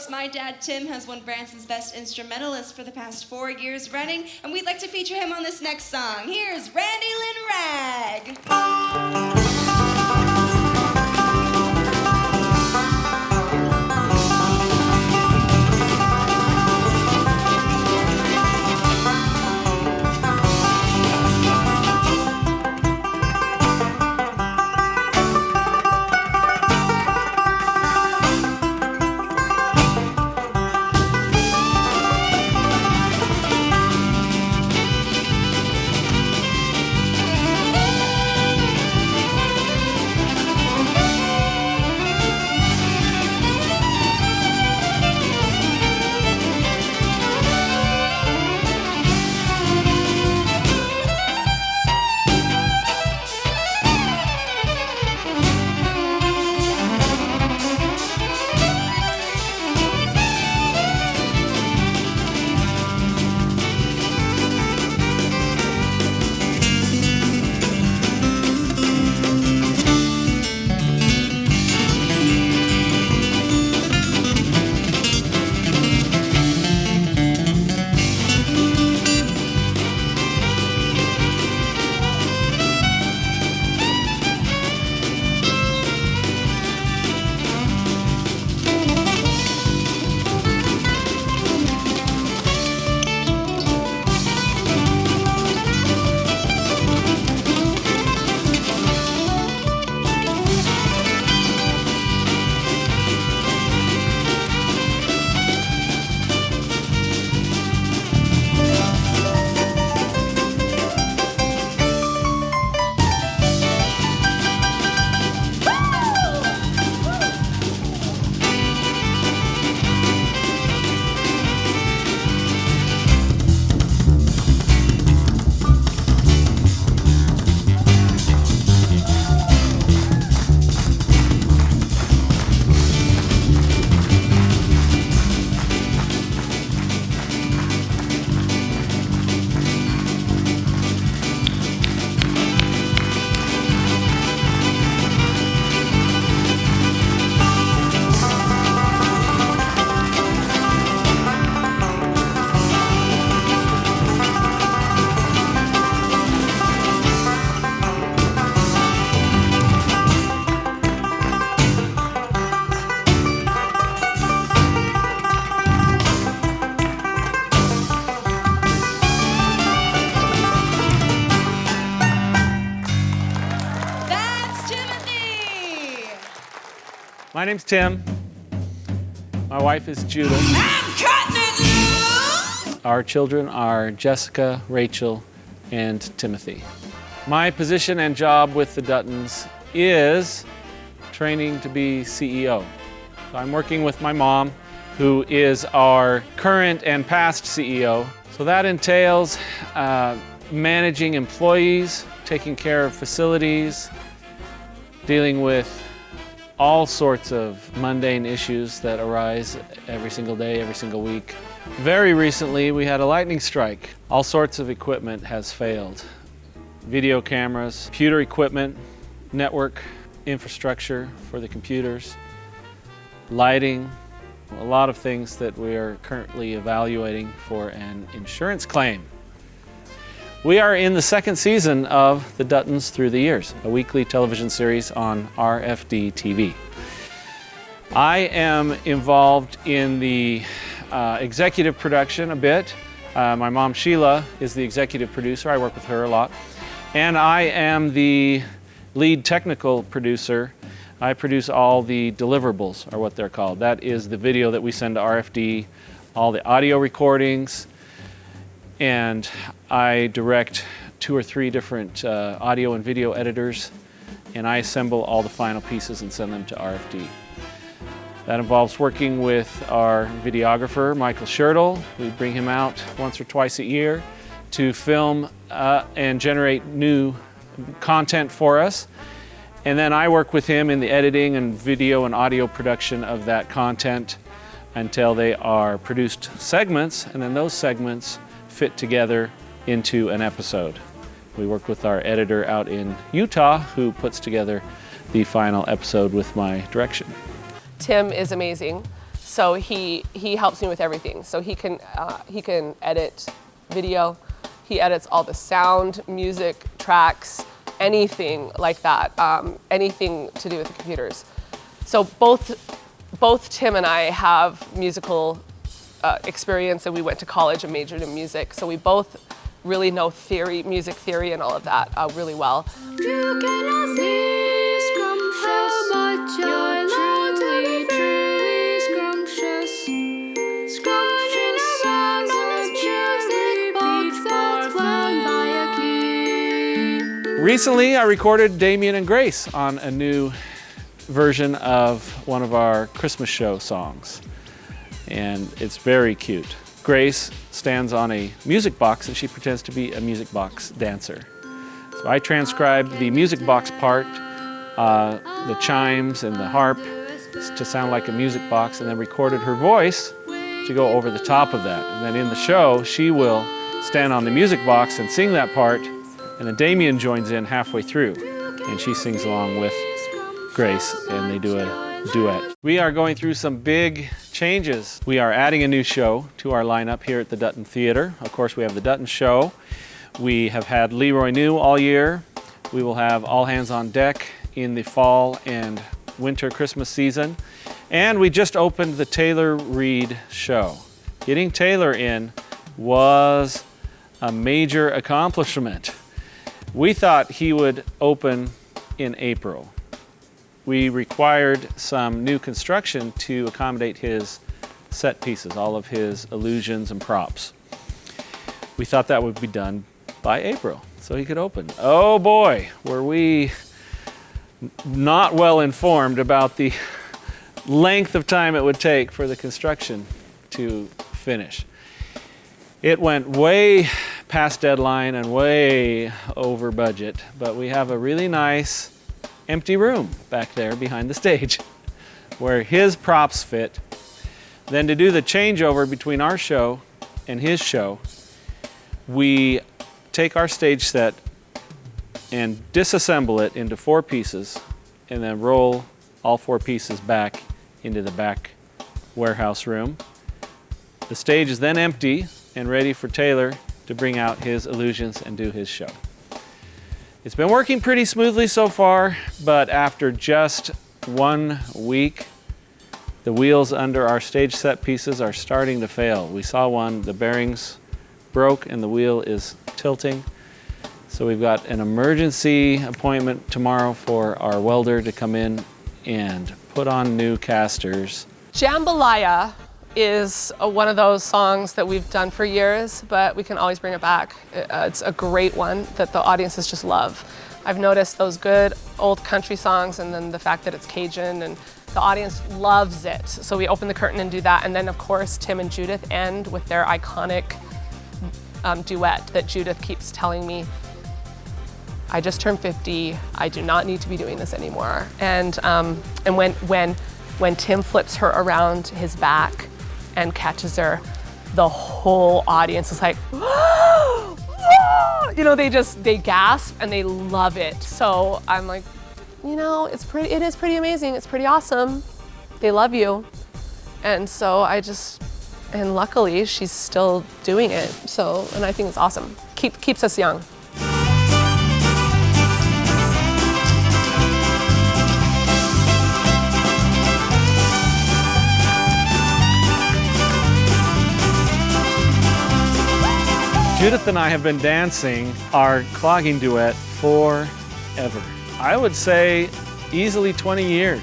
folks, my dad Tim has won Branson's Best Instrumentalist for the past 4 years running, and we'd like to feature him on this next song. Here's Lynn Rag. My name's Tim. My wife is Judith. I'm cutting it loose! Our children are Jessica, Rachel, and Timothy. My position and job with the Duttons is training to be CEO. So I'm working with my mom, who is our current and past CEO. So that entails managing employees, taking care of facilities, dealing with all sorts of mundane issues that arise every single day, every single week. Very recently, we had a lightning strike. All sorts of equipment has failed. Video cameras, computer equipment, network infrastructure for the computers, lighting, a lot of things that we are currently evaluating for an insurance claim. We are in the second season of the Duttons Through the Years, a weekly television series on RFDTV. I am involved in the executive production a bit. My mom Sheila is the executive producer. I work with her a lot. And I am the lead technical producer. I produce all the deliverables, are what they're called. That is the video that we send to RFD, all the audio recordings, and I direct 2 or 3 different audio and video editors, and I assemble all the final pieces and send them to RFD. That involves working with our videographer, Michael Schaertl. We bring him out once or twice a year to film and generate new content for us. And then I work with him in the editing and video and audio production of that content until they are produced segments, and then those segments fit together into an episode. We work with our editor out in Utah, who puts together the final episode with my direction. Tim is amazing. So he helps me with everything. So he can edit video, he edits all the sound, music, tracks, anything like that, anything to do with the computers. So both Tim and I have musical experience, and we went to college and majored in music. So we both really know theory, music theory and all of that really well. You cannot see scrumptious how much I long to be truly scrumptious. Scrumptious around on this music box that's wound by a key. Recently, I recorded Damien and Grace on a new version of one of our Christmas show songs, and it's very cute. Grace stands on a music box and she pretends to be a music box dancer. So I transcribed the music box part, the chimes and the harp to sound like a music box, and then recorded her voice to go over the top of that. And then in the show, she will stand on the music box and sing that part, and then Damien joins in halfway through, and she sings along with Grace, and they do a duet. We are going through some big changes. We are adding a new show to our lineup here at the Dutton Theater. Of course, we have the Dutton Show. We have had Leroy New all year. We will have All Hands on Deck in the fall and winter Christmas season. And we just opened the Taylor Reed Show. Getting Taylor in was a major accomplishment. We thought he would open in April. We required some new construction to accommodate his set pieces, all of his illusions and props. We thought that would be done by April, so he could open. Oh boy, were we not well informed about the length of time it would take for the construction to finish. It went way past deadline and way over budget, but we have a really nice empty room back there behind the stage where his props fit. Then to do the changeover between our show and his show, we take our stage set and disassemble it into 4 pieces and then roll all 4 pieces back into the back warehouse room. The stage is then empty and ready for Taylor to bring out his illusions and do his show. It's been working pretty smoothly so far, but after just 1 week, the wheels under our stage set pieces are starting to fail. We saw one, the bearings broke and the wheel is tilting. So we've got an emergency appointment tomorrow for our welder to come in and put on new casters. Jambalaya is one of those songs that we've done for years, but we can always bring it back. It's a great one that the audiences just love. I've noticed those good old country songs and then the fact that it's Cajun, and the audience loves it. So we open the curtain and do that, and then of course Tim and Judith end with their iconic duet that Judith keeps telling me, I just turned 50, I do not need to be doing this anymore. And when Tim flips her around his back and catches her, the whole audience is like, "Whoa!" You know, they gasp and they love it. So I'm like, you know, it is pretty amazing. It's pretty awesome. They love you. And so and luckily she's still doing it. So, and I think it's awesome. Keeps us young. Judith and I have been dancing our clogging duet forever. I would say easily 20 years.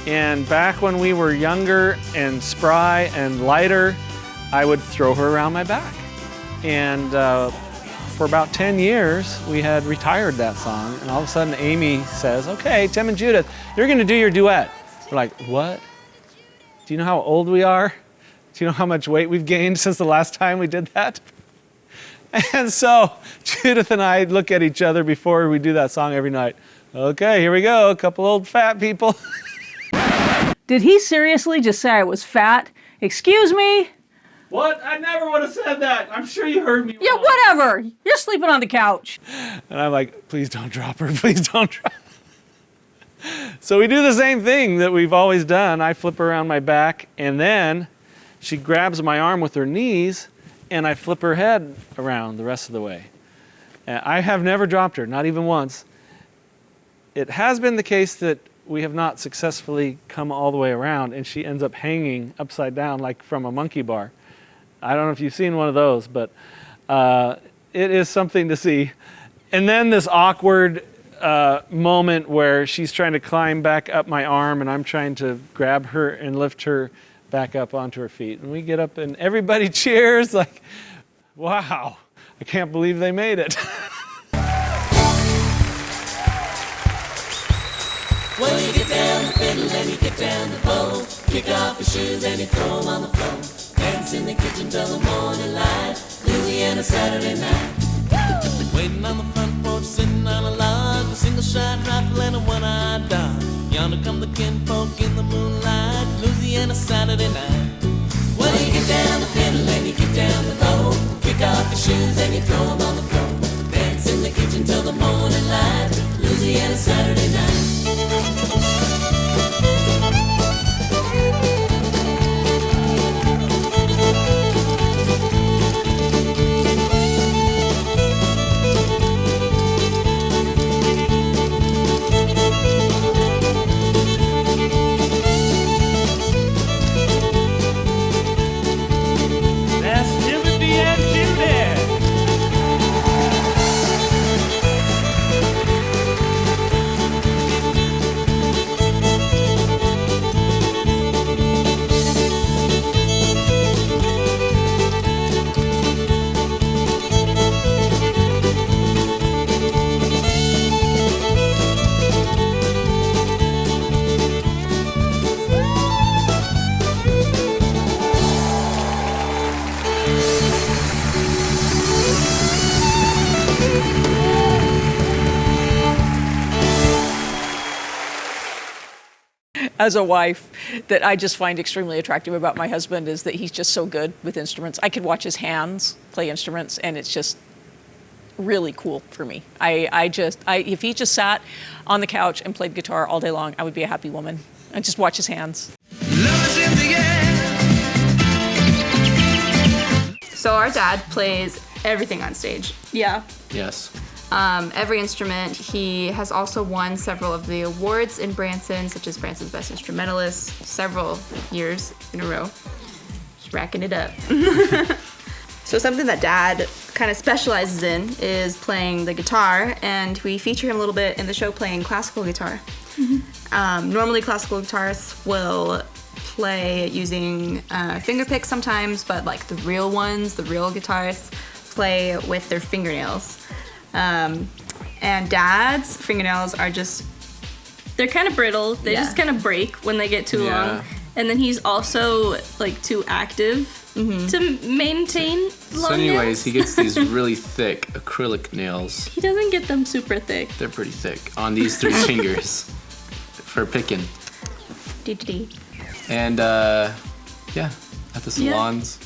And back when we were younger and spry and lighter, I would throw her around my back. And for about 10 years, we had retired that song. And all of a sudden, Amy says, okay, Tim and Judith, you're gonna do your duet. We're like, what? Do you know how old we are? Do you know how much weight we've gained since the last time we did that? And so Judith and I look at each other before we do that song every night. Okay, here we go, a couple old fat people. Did he seriously just say I was fat? Excuse me? What? I never would have said that. I'm sure you heard me. Yeah, whatever. You're sleeping on the couch. And I'm like, please don't drop her, please don't drop her. So we do the same thing that we've always done. I flip her around my back, and then she grabs my arm with her knees, and I flip her head around the rest of the way. I have never dropped her, not even once. It has been the case that we have not successfully come all the way around, and she ends up hanging upside down like from a monkey bar. I don't know if you've seen one of those, but it is something to see. And then this awkward moment where she's trying to climb back up my arm, and I'm trying to grab her and lift her back up onto her feet. And we get up, and everybody cheers like, wow, I can't believe they made it. Well, you get down the fiddle and you get down the bow. Kick off your shoes and you throw them on the floor. Dance in the kitchen till the morning light. Louisiana Saturday night. Waiting on the front porch, sitting on a log. A single shot rifle and a one-eyed dog. Yonder come the kinfolk in the moonlight. Louisiana Saturday night. Well, you get down the fiddle and you get down the bow. Kick off your shoes and you throw them on the floor. Dance in the kitchen till the morning light. Louisiana Saturday night. That's Timothy and Judith. As a wife, that I just find extremely attractive about my husband is that he's just so good with instruments. I could watch his hands play instruments, and it's just really cool for me. If he just sat on the couch and played guitar all day long, I would be a happy woman. And just watch his hands. So our dad plays everything on stage. Yeah. Yes. Every instrument. He has also won several of the awards in Branson, such as Branson's Best Instrumentalist, several years in a row. Just racking it up. So something that Dad kind of specializes in is playing the guitar, and we feature him a little bit in the show playing classical guitar. Normally classical guitarists will play using finger picks sometimes, but like the real ones, the real guitarists, play with their fingernails. And Dad's fingernails are just... They're kind of brittle. They just kind of break when they get too long. And then he's also like too active to maintain long So anyways, nails. he gets these really thick acrylic nails. He doesn't get them super thick. They're pretty thick on these three fingers for picking. And yeah, at the salons.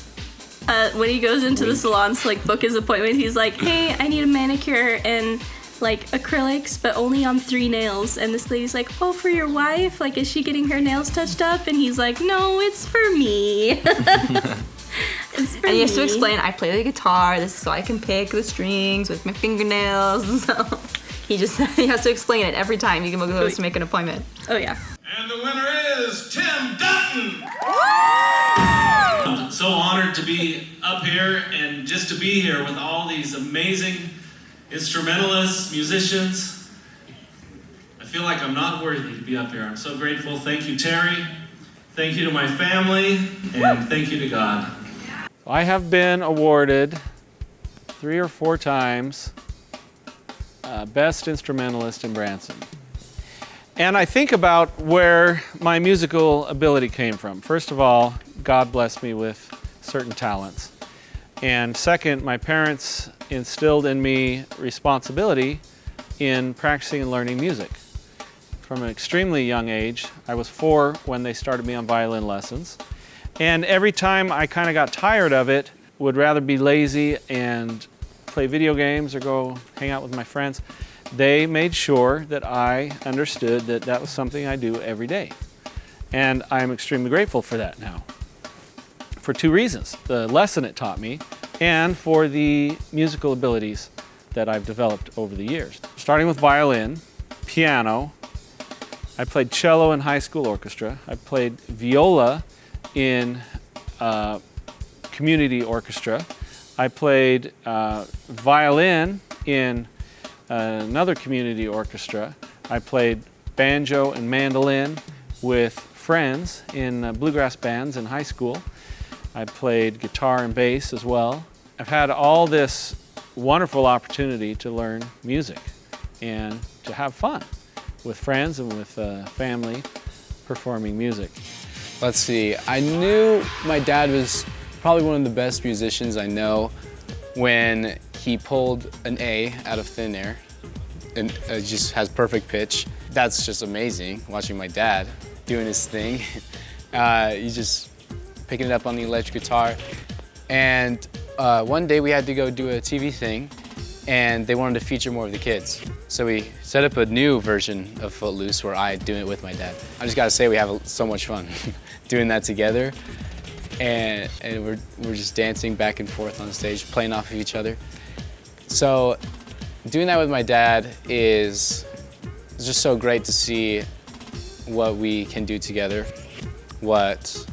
When he goes into the salons to like book his appointment, he's like, hey, I need a manicure and like acrylics, but only on 3 nails. And this lady's like, oh, for your wife? Like, is she getting her nails touched up? And he's like, no, it's for me. It's for And he has to me. explain, I play the guitar, this is so I can pick the strings with my fingernails. So he has to explain it every time you can go to make an appointment. Oh, yeah. And the winner is Tim Dutton. I'm so honored to be up here and just to be here with all these amazing instrumentalists, musicians. I feel like I'm not worthy to be up here. I'm so grateful. Thank you, Terry. Thank you to my family, and thank you to God. I have been awarded 3 or 4 times Best Instrumentalist in Branson. And I think about where my musical ability came from. First of all, God blessed me with certain talents. And second, my parents instilled in me responsibility in practicing and learning music. From an extremely young age, I was 4 when they started me on violin lessons. And every time I kind of got tired of it, would rather be lazy and play video games or go hang out with my friends. they made sure that I understood that that was something I do every day. And I'm extremely grateful for that now. For two reasons: the lesson it taught me and for the musical abilities that I've developed over the years. Starting with violin, piano, I played cello in high school orchestra. I played viola in community orchestra. I played violin in another community orchestra. I played banjo and mandolin with friends in bluegrass bands in high school. I played guitar and bass as well. I've had all this wonderful opportunity to learn music and to have fun with friends and with family performing music. Let's see, I knew my dad was probably one of the best musicians I know when he pulled an A out of thin air and it just has perfect pitch. That's just amazing, watching my dad doing his thing. He's just picking it up on the electric guitar. And one day we had to go do a TV thing and they wanted to feature more of the kids. So we set up a new version of Footloose where I do it with my dad. I just gotta say we have so much fun doing that together. And we're just dancing back and forth on stage, playing off of each other. So doing that with my dad is just so great to see what we can do together, what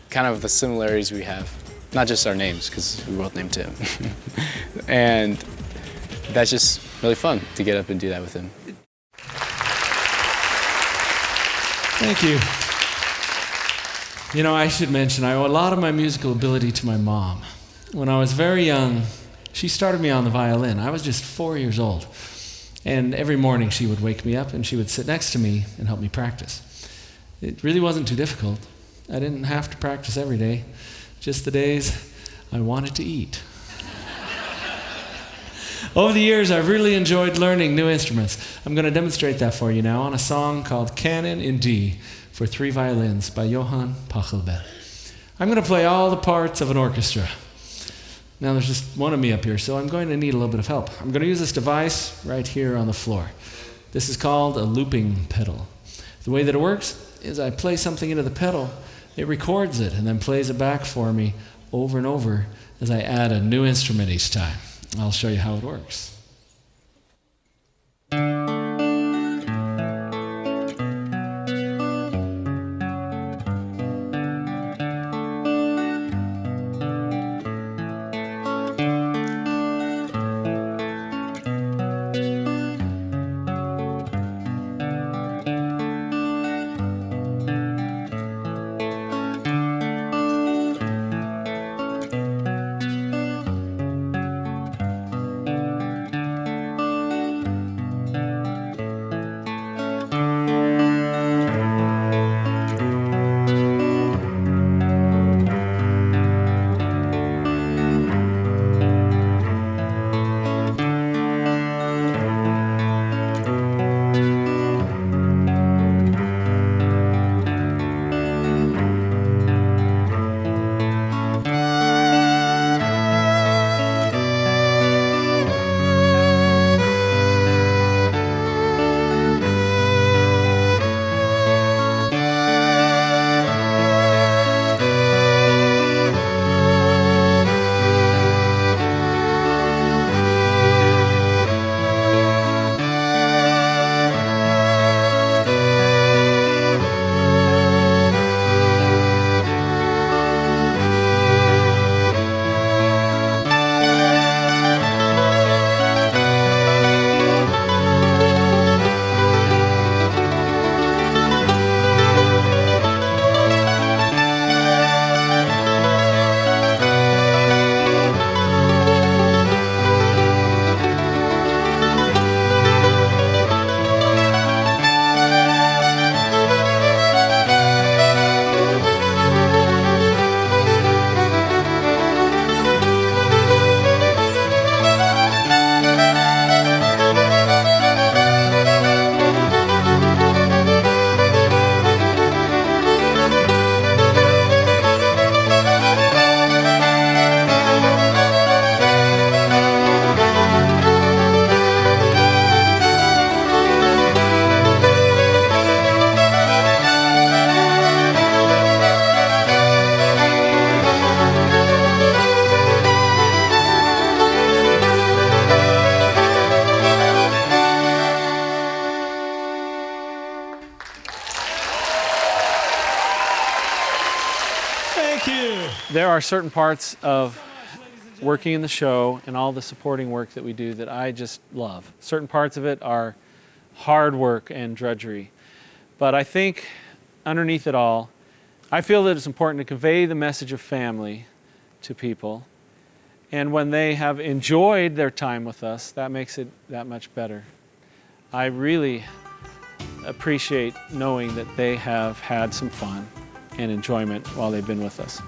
kind of the similarities we have. Not just our names, because we both named Tim. And that's just really fun to get up and do that with him. Thank you. You know, I should mention, I owe a lot of my musical ability to my mom. When I was very young, she started me on the violin. I was just 4 years old. And every morning she would wake me up and she would sit next to me and help me practice. It really wasn't too difficult. I didn't have to practice every day, just the days I wanted to eat. Over the years, I've really enjoyed learning new instruments. I'm going to demonstrate that for you now on a song called Canon in D for Three Violins by Johann Pachelbel. I'm going to play all the parts of an orchestra. Now there's just one of me up here, so I'm going to need a little bit of help. I'm going to use this device right here on the floor. This is called a looping pedal. The way that it works is I play something into the pedal, it records it, and then plays it back for me over and over as I add a new instrument each time. I'll show you how it works. Thank you. There are certain parts of working in the show and all the supporting work that we do that I just love. Certain parts of it are hard work and drudgery. But I think underneath it all, I feel that it's important to convey the message of family to people. And when they have enjoyed their time with us, that makes it that much better. I really appreciate knowing that they have had some fun and enjoyment while they've been with us.